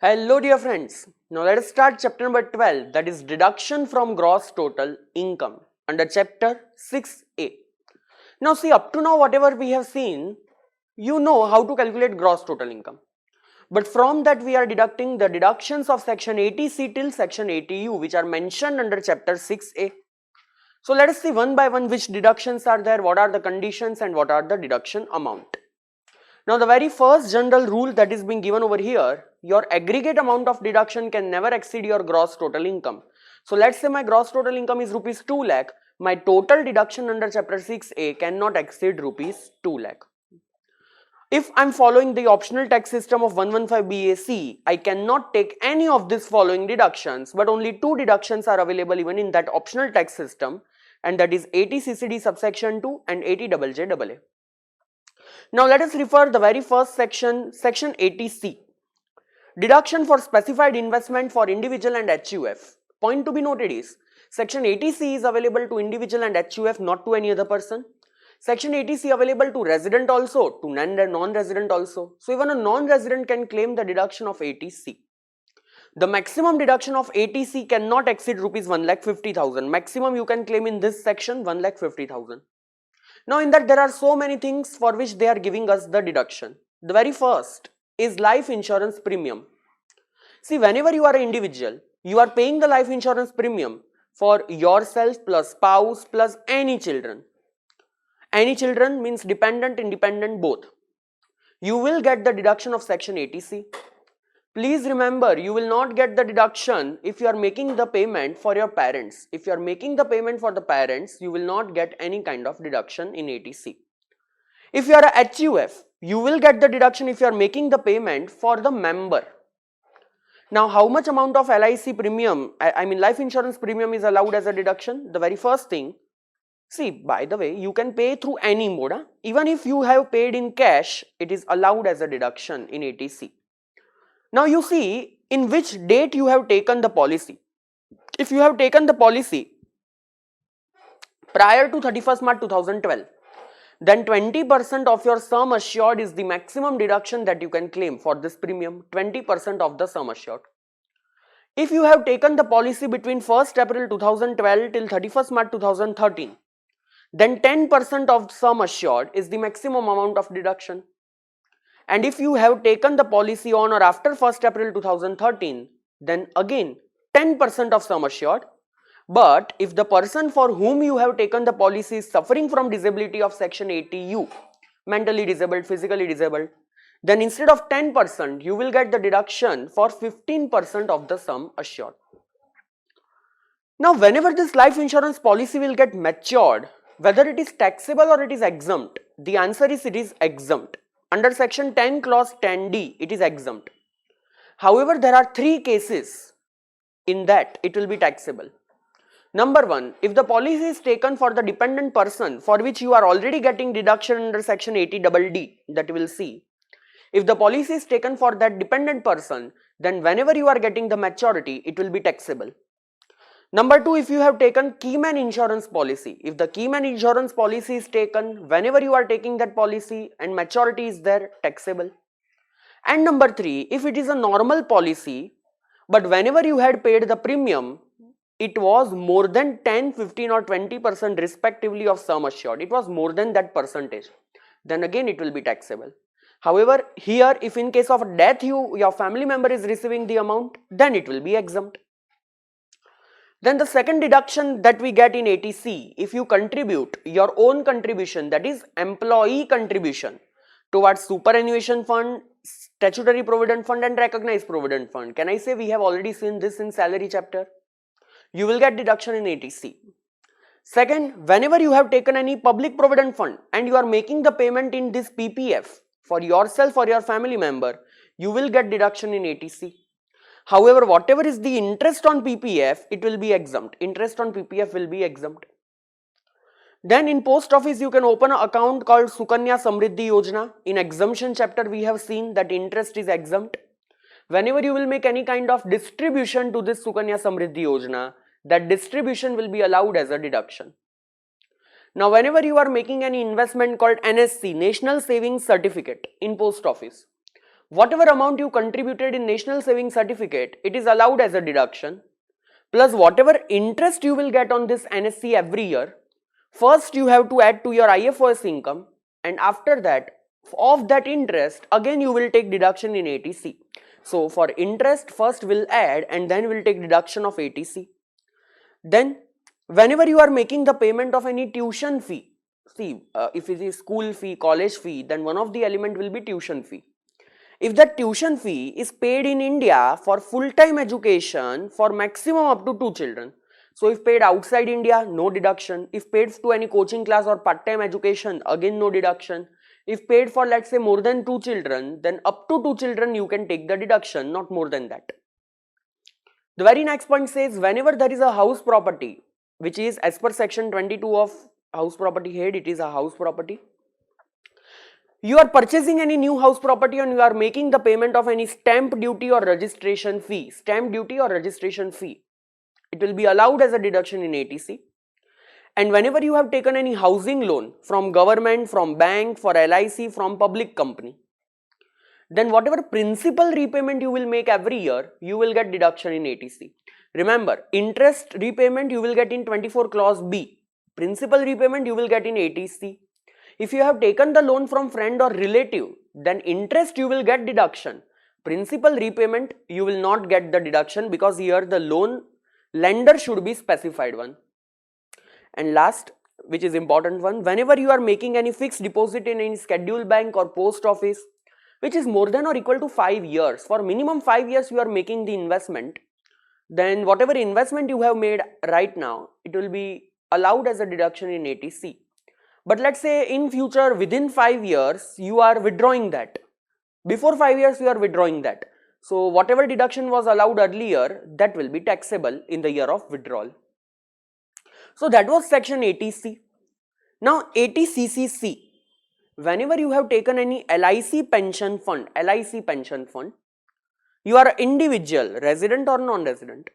Hello dear friends, now let us start chapter number 12, that is deduction from gross total income under chapter 6a. Now see, up to now whatever we have seen, you know how to calculate gross total income. But from that we are deducting the deductions of section 80C till section 80U which are mentioned under chapter 6a. So let us see one by one which deductions are there, what are the conditions and what are the deduction amount. Now the very first general rule that is being given over here, your aggregate amount of deduction can never exceed your gross total income. So let's say my gross total income is rupees 2 lakh, my total deduction under chapter 6a cannot exceed rupees 2 lakh. If I'm following the optional tax system of 115BAC, I cannot take any of these following deductions, but only two deductions are available even in that optional tax system, and that is 80CCD subsection 2 and 80JJAA. Now let us refer the very first section, section 80C. Deduction for specified investment for individual and HUF. Point to be noted is, section 80C is available to individual and HUF, not to any other person. Section 80C available to resident also, to non-resident also. So even a non-resident can claim the deduction of 80C. The maximum deduction of 80C cannot exceed rupees 1,50,000. Maximum you can claim in this section 1,50,000. Now in that there are so many things for which they are giving us the deduction. The very first is life insurance premium. See, whenever you are an individual, you are paying the life insurance premium for yourself plus spouse plus any children. Any children means dependent, independent, both. You will get the deduction of section 80C. Please remember, you will not get the deduction if you are making the payment for your parents. If you are making the payment for the parents, you will not get any kind of deduction in 80C. If you are a HUF, you will get the deduction if you are making the payment for the member. Now, how much amount of LIC premium, I mean life insurance premium is allowed as a deduction? The very first thing, see, by the way, you can pay through any mode. Even if you have paid in cash, it is allowed as a deduction in 80C. Now you see in which date you have taken the policy. If you have taken the policy prior to 31st March 2012, then 20% of your sum assured is the maximum deduction that you can claim for this premium, 20% of the sum assured. If you have taken the policy between 1st April 2012 till 31st March 2013, then 10% of sum assured is the maximum amount of deduction. And if you have taken the policy on or after 1st April 2013, then again 10% of sum assured. But if the person for whom you have taken the policy is suffering from disability of section 80U, mentally disabled, physically disabled, then instead of 10%, you will get the deduction for 15% of the sum assured. Now, whenever this life insurance policy will get matured, whether it is taxable or it is exempt, the answer is it is exempt. Under section 10 clause 10D, it is exempt. However, there are three cases in that it will be taxable. Number one, if the policy is taken for the dependent person for which you are already getting deduction under section 80DD, that you will see. If the policy is taken for that dependent person, then whenever you are getting the maturity, it will be taxable. Number two, if you have taken keyman insurance policy, if the keyman insurance policy is taken, whenever you are taking that policy and maturity is there, taxable. And number three, if it is a normal policy, but whenever you had paid the premium, it was more than 10, 15 or 20% respectively of sum assured, it was more than that percentage, then again it will be taxable. However, here if in case of death your family member is receiving the amount, then it will be exempt. Then the second deduction that we get in 80C, if you contribute your own contribution, that is employee contribution towards superannuation fund, statutory provident fund and recognized provident fund. Can I say we have already seen this in salary chapter? You will get deduction in 80C. Second, whenever you have taken any public provident fund and you are making the payment in this PPF for yourself or your family member, you will get deduction in 80C. However, whatever is the interest on PPF, it will be exempt. Interest on PPF will be exempt. Then in post office, you can open an account called Sukanya Samriddhi Yojana. In exemption chapter, we have seen that interest is exempt. Whenever you will make any kind of distribution to this Sukanya Samriddhi Yojana, that distribution will be allowed as a deduction. Now, whenever you are making any investment called NSC, National Savings Certificate in post office, whatever amount you contributed in National Savings Certificate, it is allowed as a deduction, plus whatever interest you will get on this NSC every year. First you have to add to your IFRS income, and after that, of that interest, again you will take deduction in ATC. So for interest, first we'll add and then we'll take deduction of ATC. Then whenever you are making the payment of any tuition fee, see, if it is school fee, college fee, then one of the element will be tuition fee. If that tuition fee is paid in India for full-time education for maximum up to 2 children, so if paid outside India, no deduction. If paid to any coaching class or part-time education, again no deduction. If paid for, let's say, more than 2 children, then up to 2 children you can take the deduction, not more than that. The very next point says, whenever there is a house property, which is as per section 22 of house property head, it is a house property. You are purchasing any new house property and you are making the payment of any stamp duty or registration fee. Stamp duty or registration fee, it will be allowed as a deduction in ATC. And whenever you have taken any housing loan from government, from bank, for LIC, from public company, then whatever principal repayment you will make every year, you will get deduction in ATC. Remember, interest repayment you will get in 24 clause B. Principal repayment you will get in ATC. If you have taken the loan from friend or relative, then interest you will get deduction. Principal repayment you will not get the deduction, because here the loan lender should be specified one. And last, which is important one, whenever you are making any fixed deposit in any scheduled bank or post office, which is more than or equal to 5 years, for minimum 5 years you are making the investment, then whatever investment you have made right now, it will be allowed as a deduction in ATC. But let's say in future, within 5 years, you are withdrawing that. Before 5 years, you are withdrawing that. So whatever deduction was allowed earlier, that will be taxable in the year of withdrawal. So that was section ATC. Now ATCCC. Whenever you have taken any LIC pension fund, you are individual, resident or non-resident.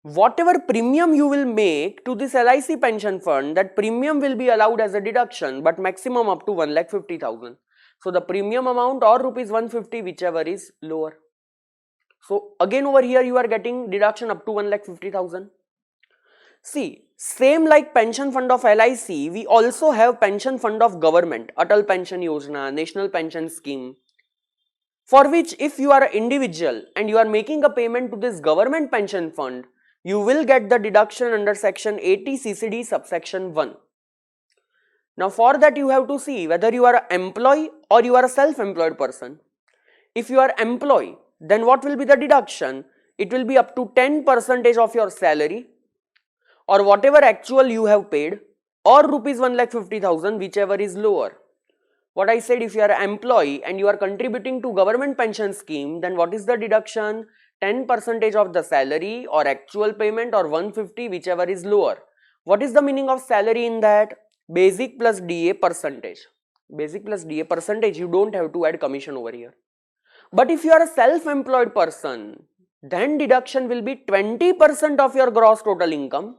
Whatever premium you will make to this LIC pension fund, that premium will be allowed as a deduction, but maximum up to 1,50,000. So the premium amount or rupees 150, whichever is lower. So again over here you are getting deduction up to 1,50,000. See, same like pension fund of LIC, we also have pension fund of government, Atal Pension Yojana, National Pension Scheme, for which if you are an individual and you are making a payment to this government pension fund, you will get the deduction under section 80 CCD subsection 1. Now for that you have to see whether you are an employee or you are a self-employed person. If you are employee, then what will be the deduction? It will be up to 10% of your salary, or whatever actual you have paid, or rupees 1,50,000, whichever is lower. What I said, if you are an employee and you are contributing to government pension scheme, then what is the deduction? 10% of the salary or actual payment, or 150, whichever is lower. What is the meaning of salary in that? Basic plus DA percentage. Basic plus DA percentage, you don't have to add commission over here. But if you are a self-employed person, then deduction will be 20% of your gross total income,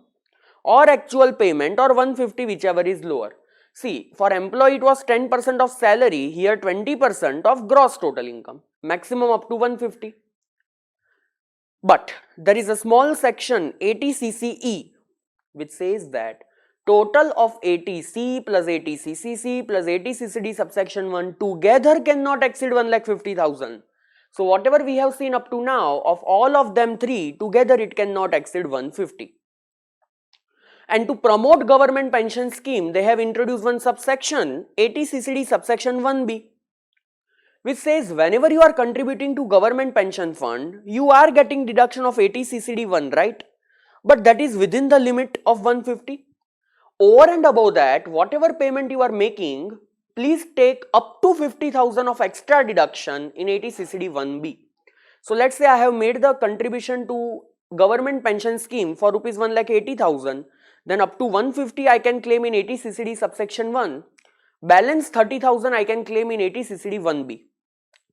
or actual payment, or 150, whichever is lower. See, for employee it was 10% of salary, here 20% of gross total income, maximum up to 150. But there is a small section 80CCE which says that total of 80C plus 80CCC plus 80CCD subsection 1 together cannot exceed 1,50,000. So whatever we have seen up to now, of all of them three, together it cannot exceed 150. And to promote government pension scheme, they have introduced one subsection 80CCD subsection 1B, which says whenever you are contributing to government pension fund, you are getting deduction of 80CCD1, right? But that is within the limit of 150. Over and above that, whatever payment you are making, please take up to 50,000 of extra deduction in 80CCD1B. So let's say I have made the contribution to government pension scheme for rupees 1,80,000, then up to 150 I can claim in 80CCD subsection 1, balance 30,000 I can claim in 80CCD1B.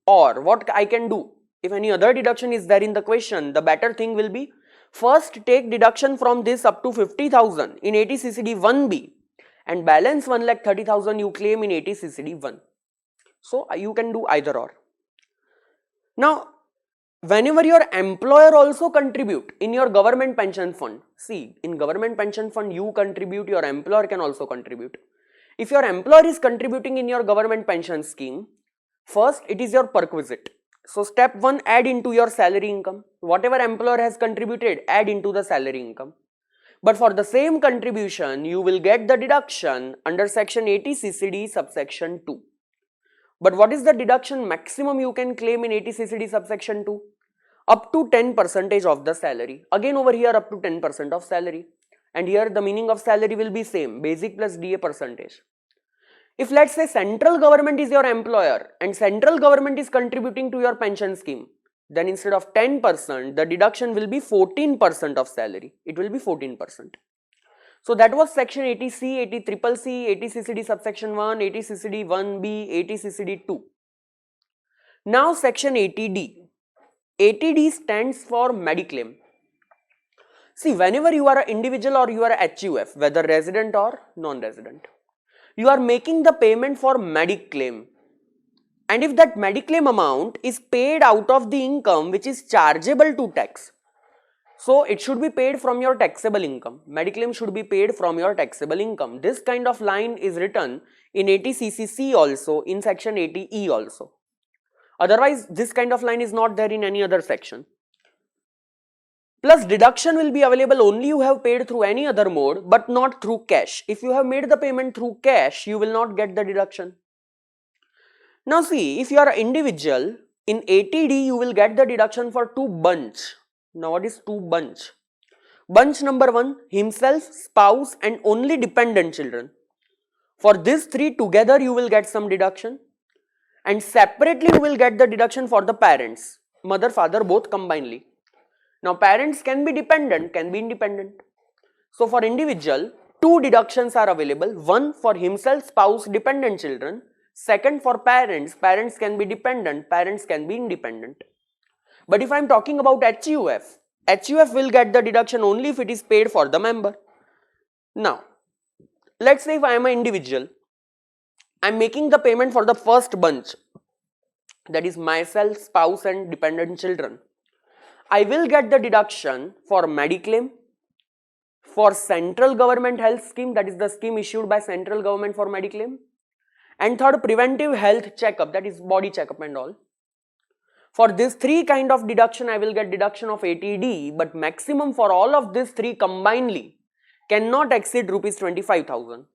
Or what I can do, if any other deduction is there in the question, the better thing will be, first take deduction from this up to 50,000 in 80CCD1B, and balance 1,30,000 you claim in 80CCD1. So you can do either or. Now, whenever your employer also contribute in your government pension fund, see, in government pension fund you contribute, your employer can also contribute. If your employer is contributing in your government pension scheme, first it is your perquisite. So step 1, add into your salary income. Whatever employer has contributed, add into the salary income. But for the same contribution, you will get the deduction under section 80 CCD subsection 2. But what is the deduction maximum you can claim in 80 CCD subsection 2? Up to 10% of the salary. Again over here up to 10% of salary. And here the meaning of salary will be same, basic plus DA percentage. If let's say central government is your employer and central government is contributing to your pension scheme, then instead of 10%, the deduction will be 14% of salary. It will be 14%. So that was section 80C, 80CCC, 80CCD subsection 1, 80CCD 1B, 80CCD 2. Now section 80D. 80D stands for Mediclaim. See, whenever you are an individual or you are a HUF, whether resident or non-resident, you are making the payment for Mediclaim. And if that Mediclaim amount is paid out of the income which is chargeable to tax, so it should be paid from your taxable income. Mediclaim should be paid from your taxable income. This kind of line is written in 80CCC also, in section 80E also. Otherwise, this kind of line is not there in any other section. Plus, deduction will be available only you have paid through any other mode, but not through cash. If you have made the payment through cash, you will not get the deduction. Now see, if you are an individual, in 80D you will get the deduction for 2 bunch. Now what is 2 bunch? Bunch number 1, himself, spouse and only dependent children. For these 3 together you will get some deduction. And separately you will get the deduction for the parents, mother, father, both combinedly. Now parents can be dependent, can be independent. So for individual, 2 deductions are available. One for himself, spouse, dependent children. Second for parents, parents can be dependent, parents can be independent. But if I am talking about HUF, HUF will get the deduction only if it is paid for the member. Now, let's say if I am an individual, I am making the payment for the first bunch, that is myself, spouse and dependent children. I will get the deduction for Mediclaim, for central government health scheme, that is the scheme issued by central government for Mediclaim, and third, preventive health checkup, that is body checkup and all. For this 3 kind of deduction, I will get deduction of 80D, but maximum for all of these 3 combinedly cannot exceed rupees 25,000.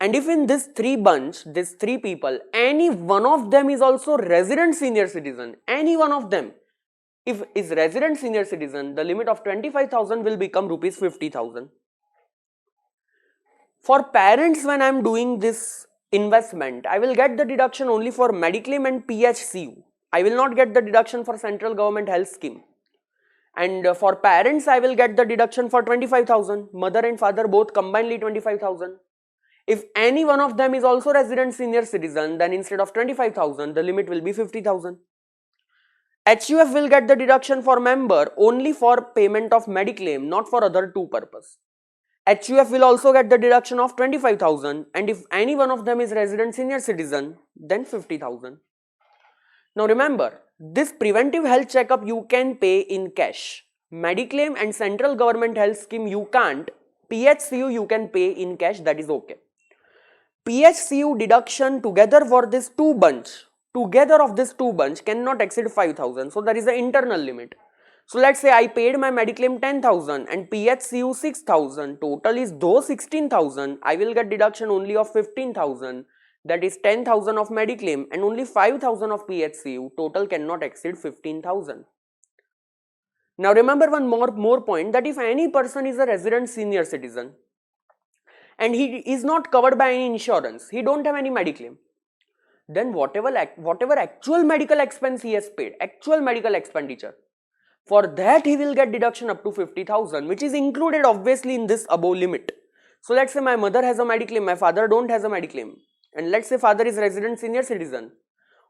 And if in this 3 bunch, these 3 people, any one of them is also resident senior citizen, any one of them, if is resident senior citizen, the limit of 25,000 will become rupees 50,000. For parents, when I am doing this investment, I will get the deduction only for Mediclaim and PHCU. I will not get the deduction for central government health scheme. And for parents, I will get the deduction for 25,000. Mother and father both combinedly 25,000. If any one of them is also resident senior citizen, then instead of 25,000, the limit will be 50,000. HUF will get the deduction for member only for payment of Mediclaim, not for other 2 purpose. HUF will also get the deduction of 25,000, and if any one of them is resident senior citizen, then 50,000. Now remember, this preventive health checkup you can pay in cash. Mediclaim and central government health scheme you can't. PHCU you can pay in cash, that is okay. PHCU deduction together for this 2 bunch, together of this 2 bunch cannot exceed 5,000. So there is an internal limit. So let's say I paid my Mediclaim 10,000 and PHCU 6,000. Total is though 16,000. I will get deduction only of 15,000. That is 10,000 of Mediclaim and only 5,000 of PHCU. Total cannot exceed 15,000. Now remember one more point, that if any person is a resident senior citizen and he is not covered by any insurance, he don't have any Mediclaim, then whatever actual medical expense he has paid, actual medical expenditure, for that he will get deduction up to 50,000, which is included obviously in this above limit. So let's say my mother has a Mediclaim, my father don't has a Mediclaim, and let's say father is resident senior citizen.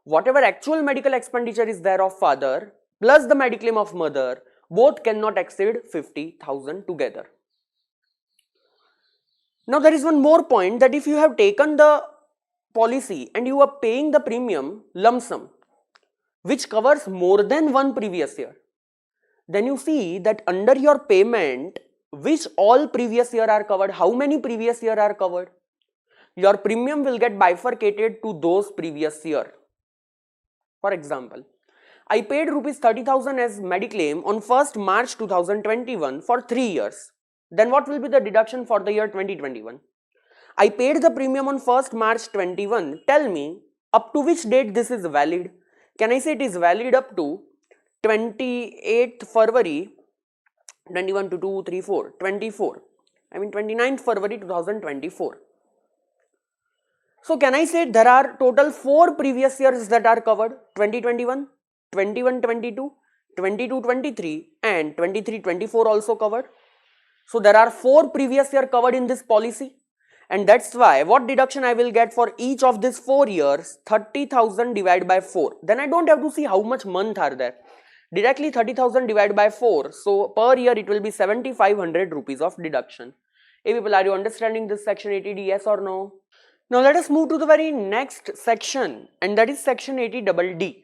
Whatever actual medical expenditure is there of father plus the Mediclaim of mother, both cannot exceed 50,000 together. Now there is one more point, that if you have taken the policy and you are paying the premium lump sum, which covers more than one previous year, then you see that under your payment, which all previous year are covered, how many previous year are covered, your premium will get bifurcated to those previous year. For example, I paid rupees 30,000 as Mediclaim on 1st March 2021 for 3 years. Then what will be the deduction for the year 2021? I paid the premium on 1st March 21. Tell me up to which date this is valid. Can I say it is valid up to 28th February 21 to 2, 3, 4, 24. I mean 29th February 2024. So can I say there are total 4 previous years that are covered? 2021, 21-22, 22-23 and 23-24 also covered. So there are 4 previous year covered in this policy, and that's why what deduction I will get for each of these 4 years? 30,000 divided by 4. Then I don't have to see how much month are there. Directly 30,000 divided by 4. So per year it will be 7,500 rupees of deduction. Hey people, are you understanding this section 80D, yes or no? Now let us move to the very next section, and that is section 80DD.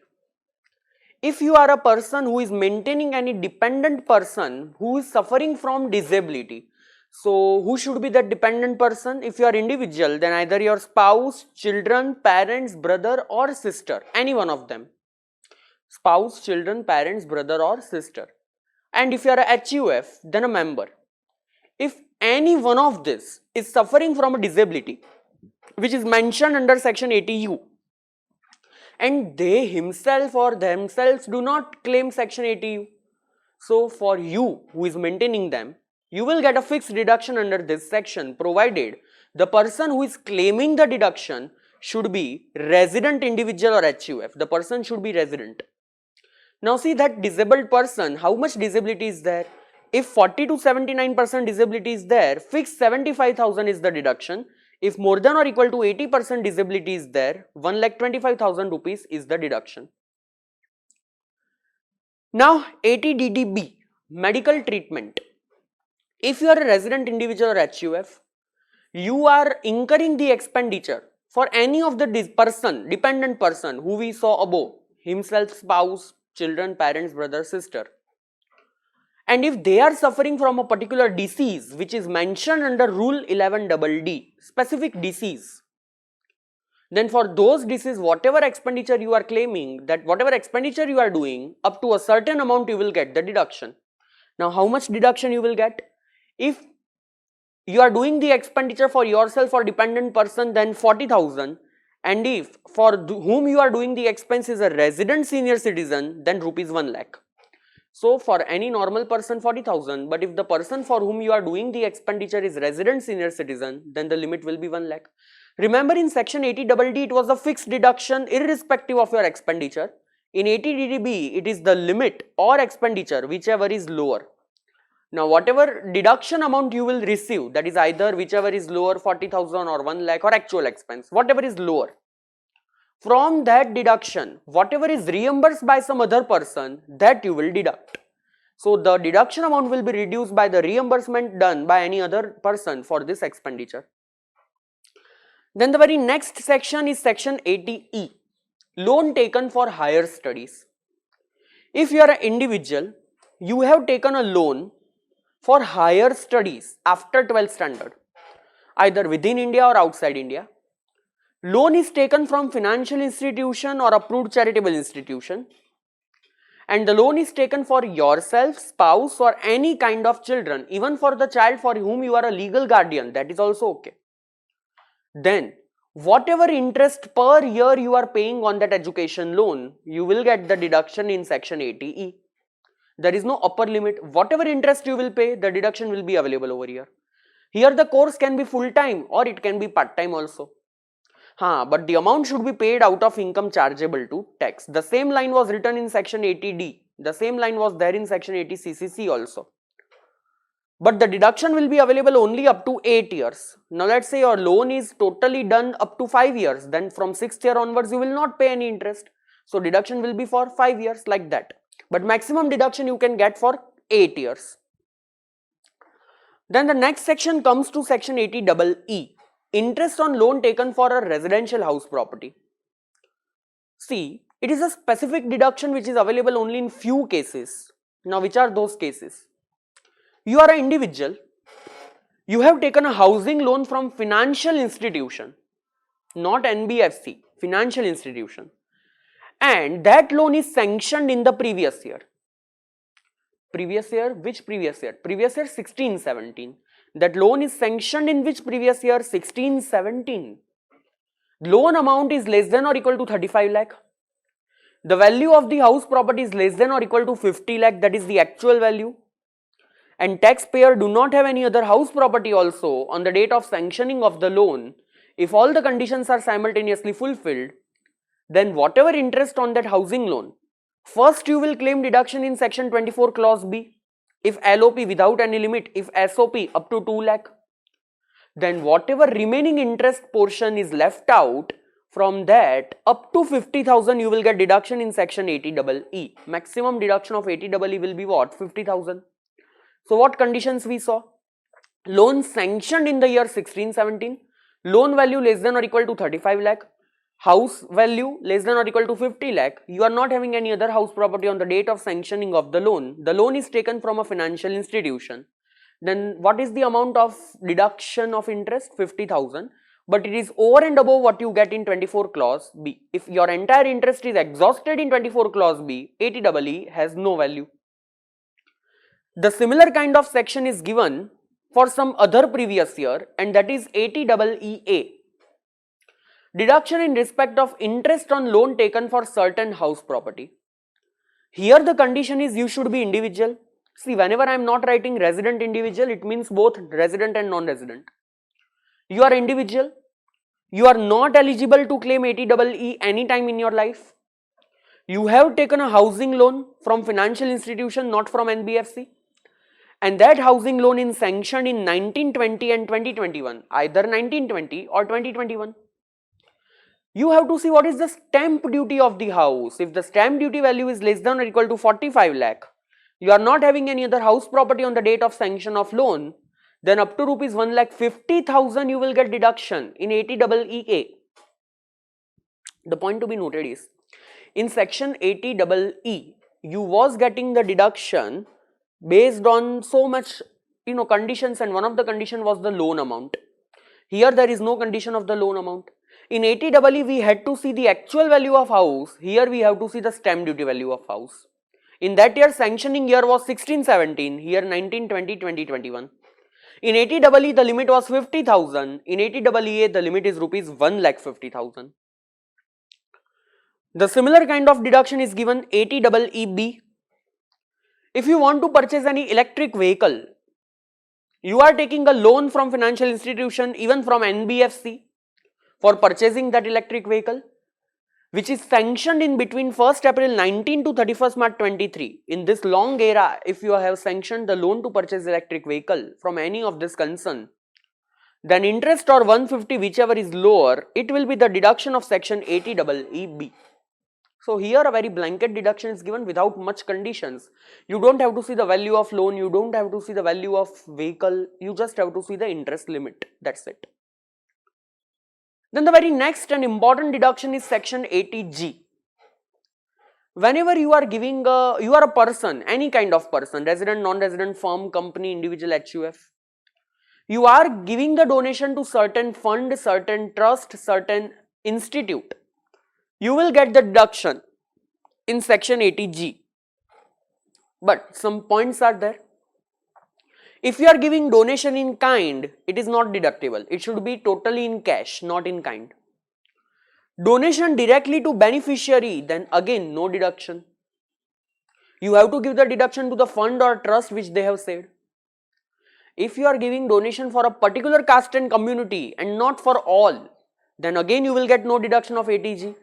If you are a person who is maintaining any dependent person who is suffering from disability, so who should be that dependent person? If you are individual, then either your spouse, children, parents, brother or sister, any one of them. Spouse, children, parents, brother or sister. And if you are a HUF, then a member. If any one of this is suffering from a disability, which is mentioned under section 80U, and they himself or themselves do not claim section 80U, so for you who is maintaining them, you will get a fixed deduction under this section, provided the person who is claiming the deduction should be resident individual or HUF. The person should be resident. Now see that disabled person, how much disability is there? If 40 to 79% disability is there, fixed 75,000 is the deduction. If more than or equal to 80% disability is there, 1,25,000 rupees is the deduction. Now 80DDB, medical treatment. If you are a resident individual or HUF, you are incurring the expenditure for any of the dependent person who we saw above, himself, spouse, children, parents, brother, sister. And if they are suffering from a particular disease which is mentioned under rule 11DD, specific disease, then for those disease, whatever expenditure you are claiming, that whatever expenditure you are doing, up to a certain amount you will get the deduction. Now how much deduction you will get? If you are doing the expenditure for yourself or dependent person, then 40,000, and if for whom you are doing the expense is a resident senior citizen, then rupees 1 lakh. So for any normal person 40,000, but if the person for whom you are doing the expenditure is resident senior citizen, then the limit will be 1 lakh. Remember in section 80DD it was a fixed deduction irrespective of your expenditure. In 80DDB it is the limit or expenditure whichever is lower. Now whatever deduction amount you will receive, that is either whichever is lower 40,000 or 1 lakh or actual expense, whatever is lower, from that deduction, whatever is reimbursed by some other person, that you will deduct. So the deduction amount will be reduced by the reimbursement done by any other person for this expenditure. Then the very next section is section 80E, loan taken for higher studies. If you are an individual, you have taken a loan for higher studies after 12th standard, either within India or outside India. Loan is taken from financial institution or approved charitable institution, and the loan is taken for yourself, spouse or any kind of children, even for the child for whom you are a legal guardian, that is also okay. Then whatever interest per year you are paying on that education loan, you will get the deduction in section 80E. There is no upper limit. Whatever interest you will pay, the deduction will be available over here. Here the course can be full-time or it can be part-time also. But the amount should be paid out of income chargeable to tax. The same line was written in section 80D. The same line was there in section 80CCC also. But the deduction will be available only up to 8 years. Now let's say your loan is totally done up to 5 years. Then from 6th year onwards you will not pay any interest. So deduction will be for 5 years like that. But maximum deduction you can get for 8 years. Then the next section comes to section 80EE. Interest on loan taken for a residential house property. See, It is a specific deduction which is available only in few cases. Now, which are those cases? You are an individual. You have taken a housing loan from financial institution, not NBFC, financial institution, and that loan is sanctioned in the previous year. Previous year, which previous year? Previous year 16-17. That loan is sanctioned in which previous year? 16-17. Loan amount is less than or equal to 35 lakh. The value of the house property is less than or equal to 50 lakh, that is the actual value. And taxpayer do not have any other house property also on the date of sanctioning of the loan. If all the conditions are simultaneously fulfilled, then whatever interest on that housing loan, first you will claim deduction in section 24 clause B. If LOP without any limit, if SOP up to 2 lakh. Then whatever remaining interest portion is left out, from that up to 50,000 you will get deduction in section 80EE. Maximum deduction of 80EE will be what? 50,000. So what conditions we saw? Loan sanctioned in the year 16-17, loan value less than or equal to 35 lakh, house value less than or equal to 50 lakh. You are not having any other house property on the date of sanctioning of the loan. The loan is taken from a financial institution. Then what is the amount of deduction of interest? 50,000. But it is over and above what you get in 24 clause B. If your entire interest is exhausted in 24 clause B, 80EE has no value. The similar kind of section is given for some other previous year, and that is 80EEA. Deduction in respect of interest on loan taken for certain house property. Here the condition is you should be individual. See, whenever I am not writing resident individual, it means both resident and non-resident. You are individual. You are not eligible to claim 80EE anytime in your life. You have taken a housing loan from financial institution, not from NBFC. And that housing loan is sanctioned in 1920 and 2021, either 1920 or 2021. You have to see what is the stamp duty of the house. If the stamp duty value is less than or equal to 45 lakh, you are not having any other house property on the date of sanction of loan, then up to rupees 1,50,000 you will get deduction in 80EEA. The point to be noted is, in section 80EE, you was getting the deduction based on so much conditions, and one of the condition was the loan amount. Here there is no condition of the loan amount. In 80EE we had to see the actual value of house. Here we have to see the stamp duty value of house. In that year sanctioning year was 16-17, here 1920, 2021. In 80EE the limit was 50,000. In 80EEA the limit is rupees 1,50,000. The similar kind of deduction is given 80EEB. If you want to purchase any electric vehicle, you are taking a loan from financial institution, even from NBFC, for purchasing that electric vehicle, which is sanctioned in between 1st April 19 to 31st March 23. In this long era, if you have sanctioned the loan to purchase electric vehicle from any of this concern, then interest or 150, whichever is lower, it will be the deduction of section 80EEB. So here a very blanket deduction is given without much conditions. You don't have to see the value of loan, you don't have to see the value of vehicle, you just have to see the interest limit, that's it. Then the very next and important deduction is section 80G. Whenever you are giving you are a person, any kind of person, resident, non-resident, firm, company, individual, HUF, you are giving the donation to certain fund, certain trust, certain institute, you will get the deduction in section 80G. But some points are there. If you are giving donation in kind, it is not deductible. It should be totally in cash, not in kind. Donation directly to beneficiary, then again no deduction. You have to give the deduction to the fund or trust which they have said. If you are giving donation for a particular caste and community and not for all, then again you will get no deduction of 80G.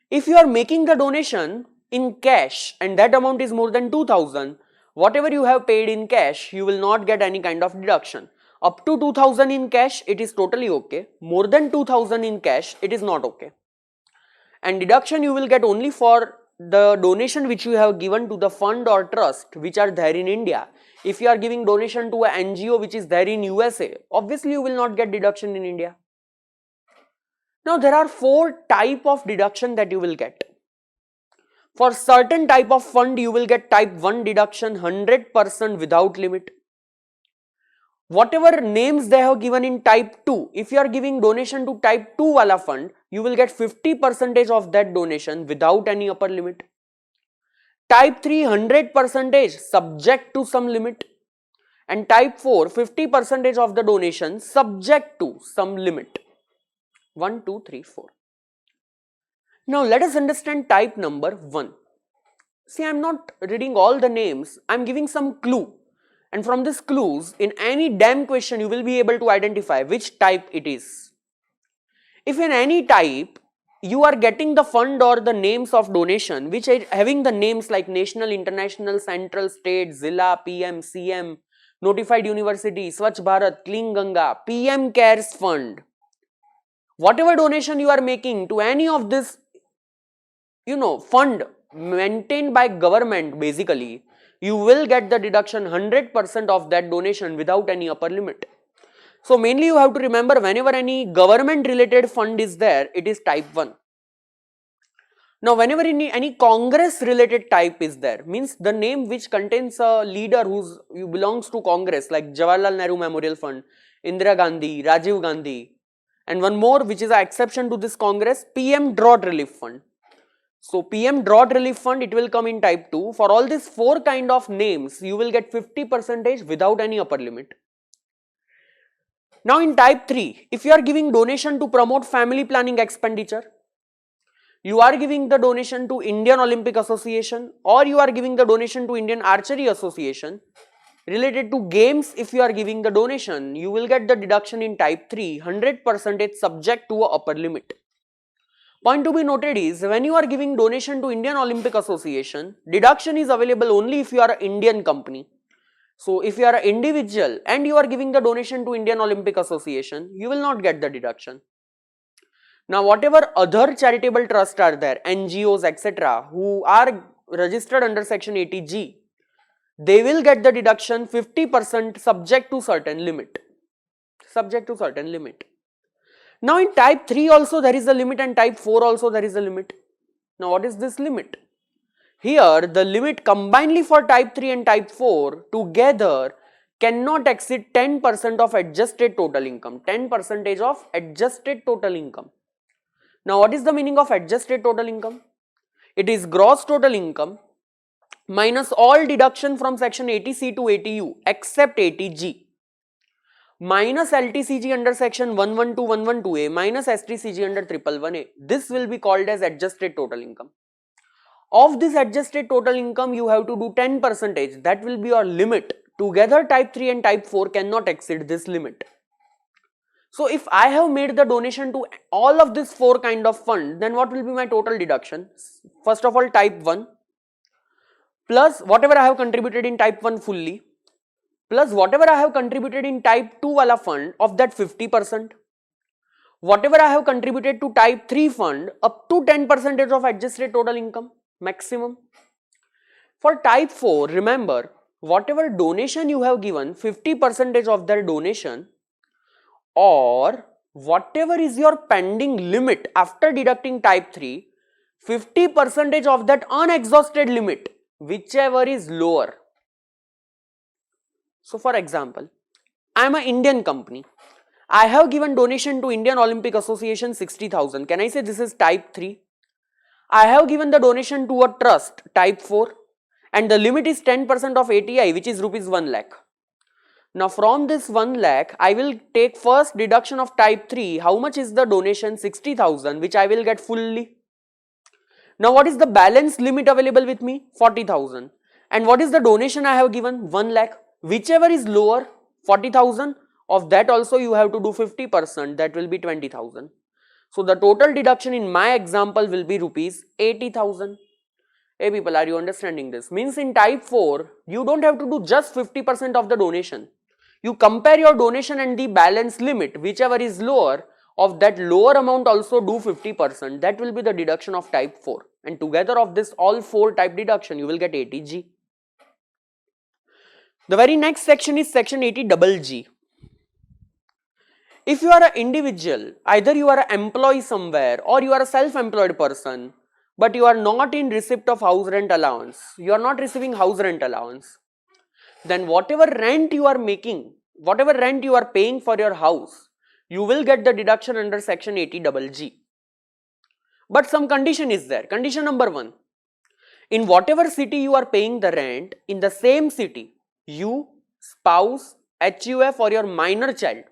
If you are making the donation in cash and that amount is more than 2,000, whatever you have paid in cash, you will not get any kind of deduction. Up to 2,000 in cash, it is totally okay. More than 2,000 in cash, it is not okay. And deduction you will get only for the donation which you have given to the fund or trust which are there in India. If you are giving donation to an NGO which is there in USA, obviously you will not get deduction in India. Now there are 4 type of deduction that you will get. For certain type of fund you will get type 1 deduction 100% without limit. Whatever names they have given in type 2, if you are giving donation to type 2 wala fund, you will get 50% of that donation without any upper limit. Type 3 100% subject to some limit, and type 4 50% of the donation subject to some limit. 1, 2, 3, 4. Now let us understand type number 1. See, I am not reading all the names, I am giving some clue, and from these clues in any damn question you will be able to identify which type it is. If in any type you are getting the fund or the names of donation which are having the names like national, international, central, state, Zilla, PM, CM, notified university, Swachh Bharat, Clean Ganga, PM Cares Fund, whatever donation you are making to any of this, fund maintained by government, basically, you will get the deduction 100% of that donation without any upper limit. So mainly you have to remember, whenever any government related fund is there, it is type 1. Now whenever any Congress related type is there, means the name which contains a leader who belongs to Congress, like Jawaharlal Nehru Memorial Fund, Indira Gandhi, Rajiv Gandhi, and one more which is an exception to this Congress, PM Drought Relief Fund. So PM Drought Relief Fund, it will come in type 2. For all these 4 kind of names, you will get 50% without any upper limit. Now in type 3, if you are giving donation to promote family planning expenditure, you are giving the donation to Indian Olympic Association, or you are giving the donation to Indian Archery Association, related to games, if you are giving the donation, you will get the deduction in type 3, 100% subject to a upper limit. Point to be noted is, when you are giving donation to Indian Olympic Association, deduction is available only if you are an Indian company. So if you are an individual and you are giving the donation to Indian Olympic Association, you will not get the deduction. Now whatever other charitable trusts are there, NGOs, etc., who are registered under section 80G, they will get the deduction 50% subject to certain limit. Now in type 3 also there is a limit, and type 4 also there is a limit. Now what is this limit? Here the limit combinedly for type 3 and type 4 together cannot exceed 10% of adjusted total income. 10% of adjusted total income. Now what is the meaning of adjusted total income? It is gross total income minus all deduction from section 80C to 80U except 80G, minus LTCG under section 112, 112A, minus STCG under 111A. This will be called as adjusted total income. Of this adjusted total income, you have to do 10%. That will be your limit. Together type 3 and type 4 cannot exceed this limit. So if I have made the donation to all of these 4 kind of fund, then what will be my total deduction? First of all, type 1 plus whatever I have contributed in type 1 fully, plus whatever I have contributed in type 2 wala fund of that 50%, whatever I have contributed to type 3 fund up to 10% of adjusted total income maximum. For type 4, remember, whatever donation you have given, 50% of their donation, or whatever is your pending limit after deducting type 3, 50% of that unexhausted limit, whichever is lower. So for example, I am an Indian company. I have given donation to Indian Olympic Association 60,000. Can I say this is type 3? I have given the donation to a trust, type 4, and the limit is 10% of ATI, which is rupees 1 lakh. Now from this 1 lakh, I will take first deduction of type 3. How much is the donation? 60,000, which I will get fully. Now what is the balance limit available with me? 40,000. And what is the donation I have given? 1 lakh. Whichever is lower, 40,000, of that also you have to do 50%, that will be 20,000. So the total deduction in my example will be rupees 80,000. Hey people, are you understanding this? Means in type 4, you don't have to do just 50% of the donation. You compare your donation and the balance limit, whichever is lower, of that lower amount also do 50%. That will be the deduction of type 4. And together of this all 4 type deduction, you will get 80G. The very next section is section 80GG. If you are an individual, either you are an employee somewhere or you are a self-employed person, but you are not in receipt of house rent allowance, you are not receiving house rent allowance, then whatever rent you are making, whatever rent you are paying for your house, you will get the deduction under section 80GG. But some condition is there. Condition number 1. In whatever city you are paying the rent, in the same city, you, spouse, HUF or your minor child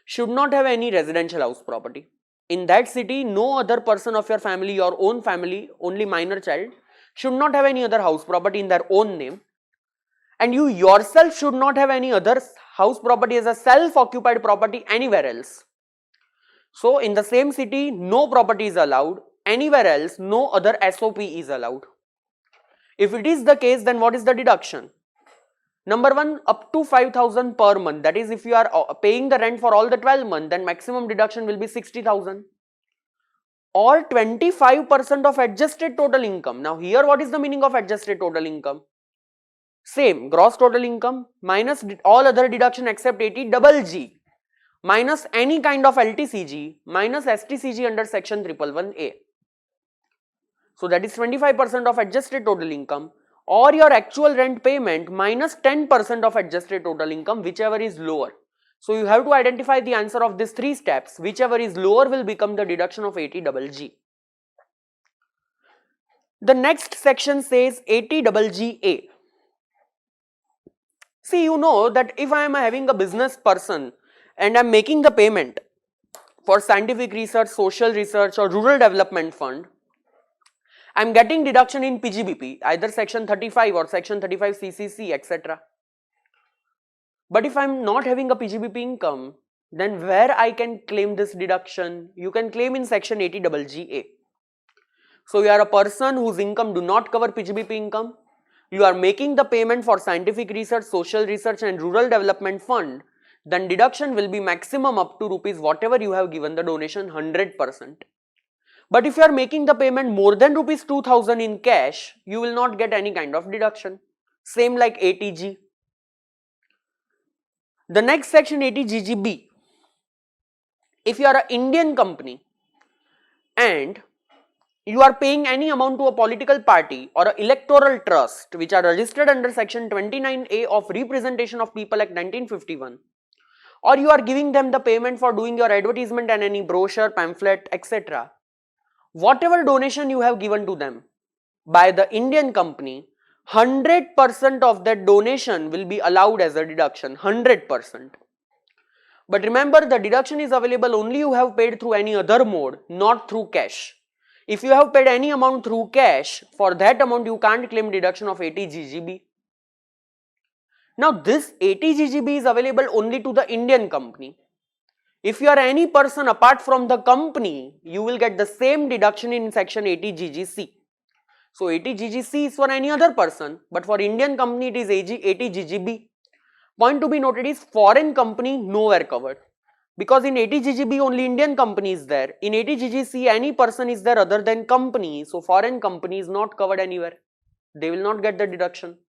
should not have any residential house property. In that city, no other person of your family, your own family, only minor child, should not have any other house property in their own name. And you yourself should not have any other house property as a self-occupied property anywhere else. So, in the same city, no property is allowed. Anywhere else, no other SOP is allowed. If it is the case, then what is the deduction? Number 1, up to 5,000 per month. That is, if you are paying the rent for all the 12 months, then maximum deduction will be 60,000. Or 25% of adjusted total income. Now here what is the meaning of adjusted total income? Same, gross total income minus all other deduction except 80GG minus any kind of LTCG minus STCG under section 111A. So that is 25% of adjusted total income or your actual rent payment minus 10% of adjusted total income, whichever is lower. So you have to identify the answer of these 3 steps. Whichever is lower will become the deduction of 80GG. The next section says 80GGA. See, you know that if I am having a business person and I am making the payment for scientific research, social research or rural development fund, I am getting deduction in PGBP, either section 35 or section 35 CCC, etc. But if I am not having a PGBP income, then where I can claim this deduction? You can claim in section 80GGA. So you are a person whose income do not cover PGBP income. You are making the payment for scientific research, social research and rural development fund, then deduction will be maximum up to rupees whatever you have given the donation 100%. But if you are making the payment more than rupees 2000 in cash, you will not get any kind of deduction. Same like ATG. The next section 80GGB. If you are an Indian company and you are paying any amount to a political party or an electoral trust which are registered under section 29A of Representation of People Act 1951, or you are giving them the payment for doing your advertisement and any brochure, pamphlet, etc. Whatever donation you have given to them by the Indian company, 100% of that donation will be allowed as a deduction, 100%. But remember, the deduction is available only you have paid through any other mode, not through cash. If you have paid any amount through cash, for that amount you can't claim deduction of 80GGB. Now this 80GGB is available only to the Indian company. If you are any person apart from the company, you will get the same deduction in section 80GGC. So 80GGC is for any other person, but for Indian company it is 80GGB. Point to be noted is foreign company nowhere covered. Because in 80GGB only Indian company is there. In 80GGC any person is there other than company. So foreign company is not covered anywhere. They will not get the deduction.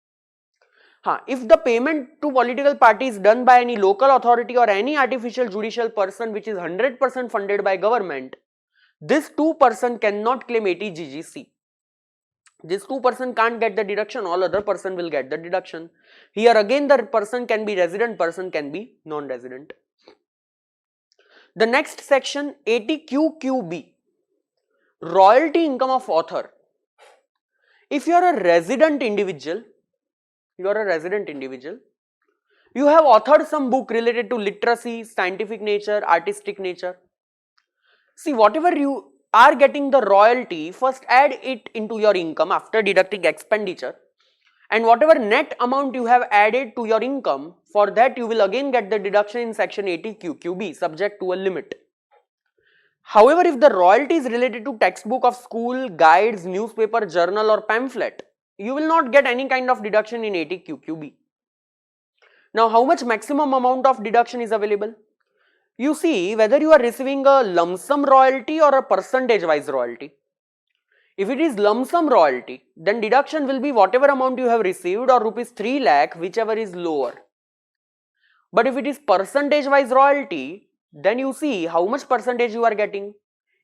If the payment to political party is done by any local authority or any artificial judicial person which is 100% funded by government, this 2% cannot claim 80GGC. This 2% can't get the deduction, all other person will get the deduction. Here again the person can be resident, person can be non-resident. The next section 80QQB, royalty income of author. If you are a resident individual, you have authored some book related to literacy, scientific nature, artistic nature. See, whatever you are getting the royalty, first add it into your income after deducting expenditure, and whatever net amount you have added to your income, for that you will again get the deduction in section 80QQB subject to a limit. However, if the royalty is related to textbook of school, guides, newspaper, journal or pamphlet, you will not get any kind of deduction in 80QQB. Now, how much maximum amount of deduction is available? You see whether you are receiving a lump sum royalty or a percentage wise royalty. If it is lump sum royalty, then deduction will be whatever amount you have received or rupees 3 lakh, whichever is lower. But if it is percentage wise royalty, then you see how much percentage you are getting.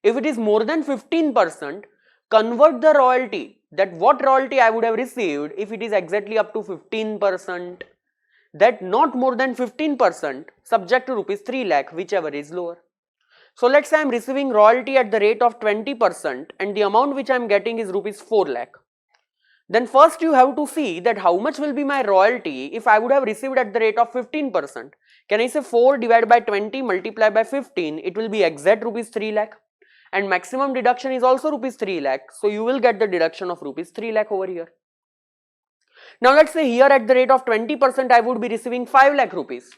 If it is more than 15%, convert the royalty, that what royalty I would have received if it is exactly up to 15%, that not more than 15%, subject to rupees 3 lakh, whichever is lower. So let's say I am receiving royalty at the rate of 20% and the amount which I am getting is rupees 4 lakh. Then first you have to see that how much will be my royalty if I would have received at the rate of 15%. Can I say 4 divided by 20 multiplied by 15, it will be exact rupees 3 lakh. And maximum deduction is also rupees 3 lakh. So you will get the deduction of rupees 3 lakh over here. Now let's say here at the rate of 20% I would be receiving 5 lakh rupees.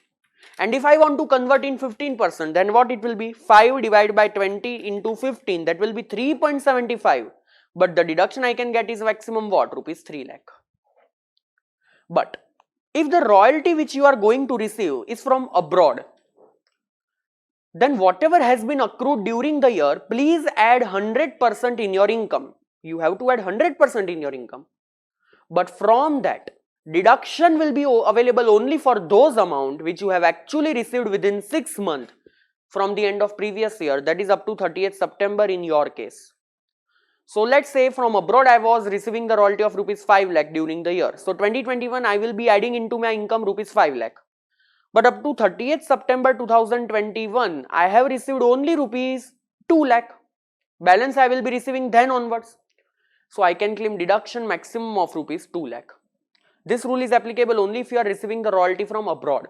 And if I want to convert in 15%, then what it will be? 5 divided by 20 into 15, that will be 3.75. But the deduction I can get is maximum what? Rupees 3 lakh. But if the royalty which you are going to receive is from abroad, then whatever has been accrued during the year, please add 100% in your income. You have to add 100% in your income. But from that, deduction will be available only for those amount which you have actually received within 6 months from the end of previous year, that is up to 30th September in your case. So let's say from abroad I was receiving the royalty of rupees 5 lakh during the year. So 2021 I will be adding into my income rupees 5 lakh. But up to 30th September 2021 I have received only rupees 2 lakh. Balance I will be receiving then onwards. So I can claim deduction maximum of rupees 2 lakh. This rule is applicable only if you are receiving the royalty from abroad.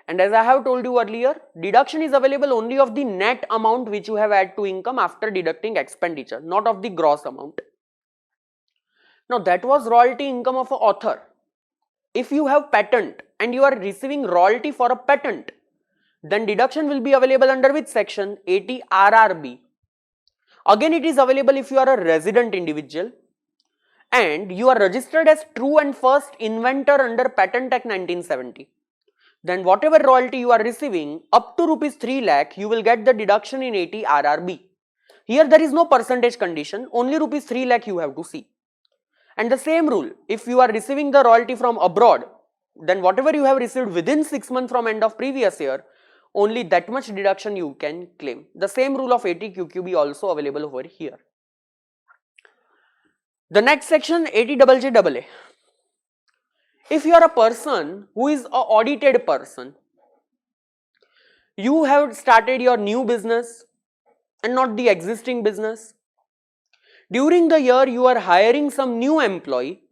And as I have told you earlier, deduction is available only of the net amount which you have added to income after deducting expenditure, not of the gross amount. Now that was royalty income of an author. If you have patent and you are receiving royalty for a patent, then deduction will be available under which section? 80 RRB. Again, it is available if you are a resident individual and you are registered as true and first inventor under Patent Act 1970. Then whatever royalty you are receiving up to rupees 3 lakh, you will get the deduction in 80 RRB. Here there is no percentage condition, only rupees 3 lakh you have to see. And the same rule, if you are receiving the royalty from abroad, then whatever you have received within 6 months from end of previous year, only that much deduction you can claim. The same rule of 80 QQB also available over here. The next section, 80 JJAA. If you are a person who is an audited person, you have started your new business and not the existing business. During the year, you are hiring some new employee.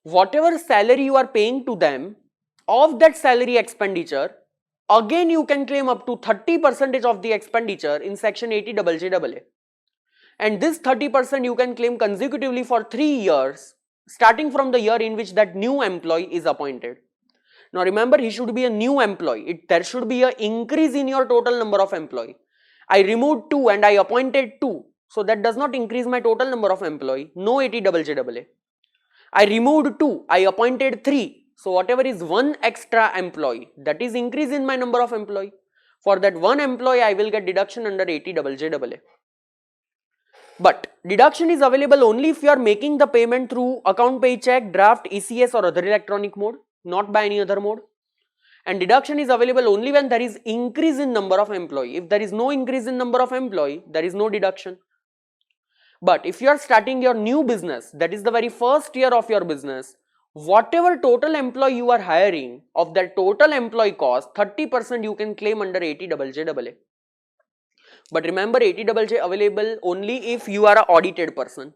Whatever salary you are paying to them, of that salary expenditure, again you can claim up to 30% of the expenditure in section 80 JJAA. And this 30% you can claim consecutively for 3 years, starting from the year in which that new employee is appointed. Now remember, he should be a new employee. There should be an increase in your total number of employee. I removed 2 and I appointed 2. So that does not increase my total number of employee. No 80 JJAA. I removed 2. I appointed 3. So whatever is 1 extra employee, that is increase in my number of employee. For that 1 employee, I will get deduction under 80 JJAA. But deduction is available only if you are making the payment through account pay check, draft, ECS or other electronic mode, not by any other mode. And deduction is available only when there is increase in number of employee. If there is no increase in number of employee, there is no deduction. But if you are starting your new business, that is the very first year of your business, whatever total employee you are hiring, of that total employee cost, 30% you can claim under 80 JJAA. But remember, 80 JJAA available only if you are an audited person.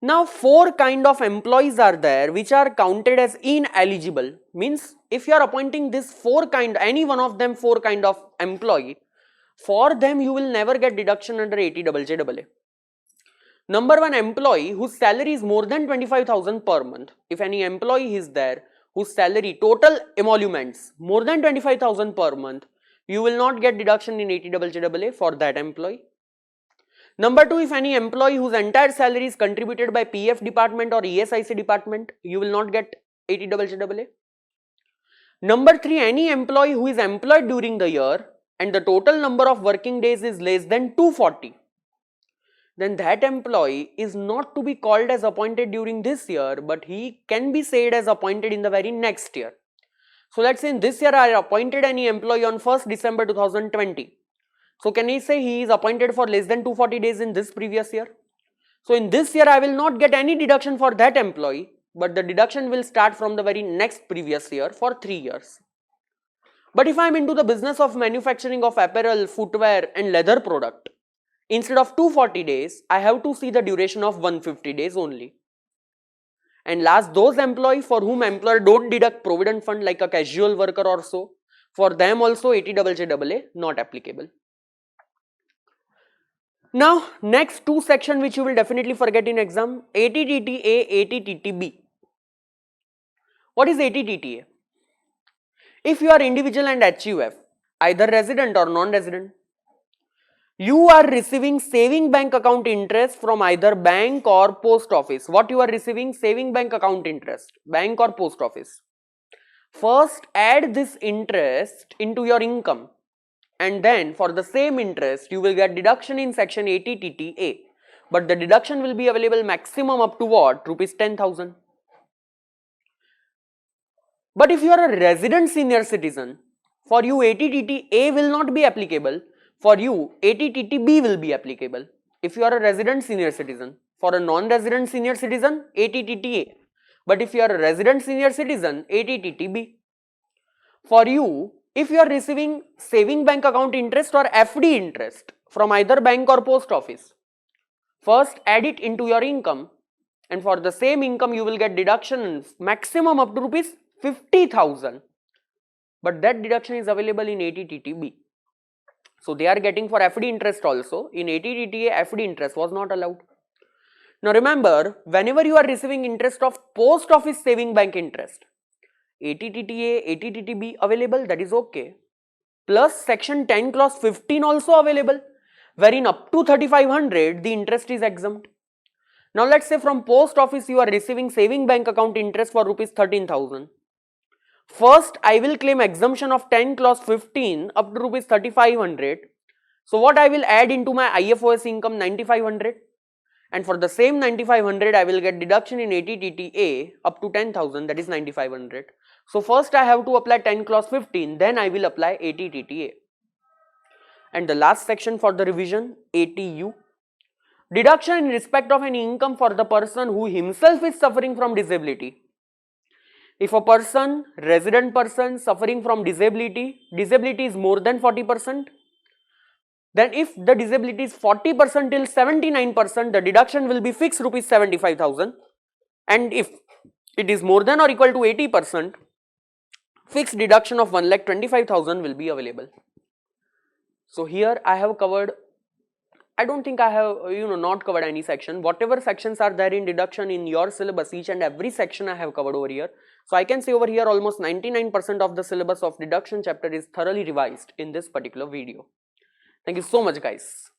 Now 4 kind of employees are there which are counted as ineligible. Means if you are appointing this 4 kind, any one of them 4 kind of employee, for them you will never get deduction under 80 JJAA. Number 1, employee whose salary is more than 25,000 per month. If any employee is there whose salary, total emoluments more than 25,000 per month, you will not get deduction in 80 JJAA for that employee. Number 2, if any employee whose entire salary is contributed by PF department or ESIC department, you will not get 80 JJAA. Number 3, any employee who is employed during the year and the total number of working days is less than 240, then that employee is not to be called as appointed during this year, but he can be said as appointed in the very next year. So let's say in this year I appointed any employee on 1st December 2020. So can we say he is appointed for less than 240 days in this previous year? So in this year I will not get any deduction for that employee, but the deduction will start from the very next previous year for 3 years. But if I am into the business of manufacturing of apparel, footwear and leather product, instead of 240 days, I have to see the duration of 150 days only. And last, those employees for whom employer don't deduct provident fund like a casual worker or so, for them also 80JJAA not applicable. Now, next two section which you will definitely forget in exam, ATTTA, ATTTB. What is ATTTA? If you are individual and HUF, either resident or non-resident, you are receiving saving bank account interest from either bank or post office. What you are receiving? Saving bank account interest, bank or post office. First, add this interest into your income, and then for the same interest, you will get deduction in section ATTTA. But the deduction will be available maximum up to what? Rupees 10,000. But if you are a resident senior citizen, for you ATTTA will not be applicable. For you ATTTB will be applicable. If you are a resident senior citizen, for a non-resident senior citizen, ATTTA. But if you are a resident senior citizen, ATTTB. For you, if you are receiving saving bank account interest or FD interest from either bank or post office, first add it into your income, and for the same income you will get deductions maximum up to rupees 50,000. But that deduction is available in ATTTB. So they are getting for FD interest also. In ATTTA, FD interest was not allowed. Now remember, whenever you are receiving interest of post office saving bank interest, ATTTA, ATTTB available, that is okay. Plus section 10 clause 15 also available, wherein up to 3500 the interest is exempt. Now let's say from post office you are receiving saving bank account interest for rupees 13,000. First, I will claim exemption of 10 clause 15 up to rupees 3,500. So what I will add into my IFOS income 9,500, and for the same 9,500 I will get deduction in ATTTA up to 10,000, that is 9,500. So first I have to apply 10 clause 15, then I will apply ATTTA. And the last section for the revision, ATU. Deduction in respect of an income for the person who himself is suffering from disability. If a person, resident person suffering from disability is more than 40%, then if the disability is 40% till 79%, the deduction will be fixed rupees 75,000. And if it is more than or equal to 80%, fixed deduction of 1,25,000 will be available. So here I have covered, I don't think I have not covered any section. Whatever sections are there in deduction in your syllabus, each and every section I have covered over here. So I can say over here almost 99% of the syllabus of deduction chapter is thoroughly revised in this particular video. Thank you so much guys.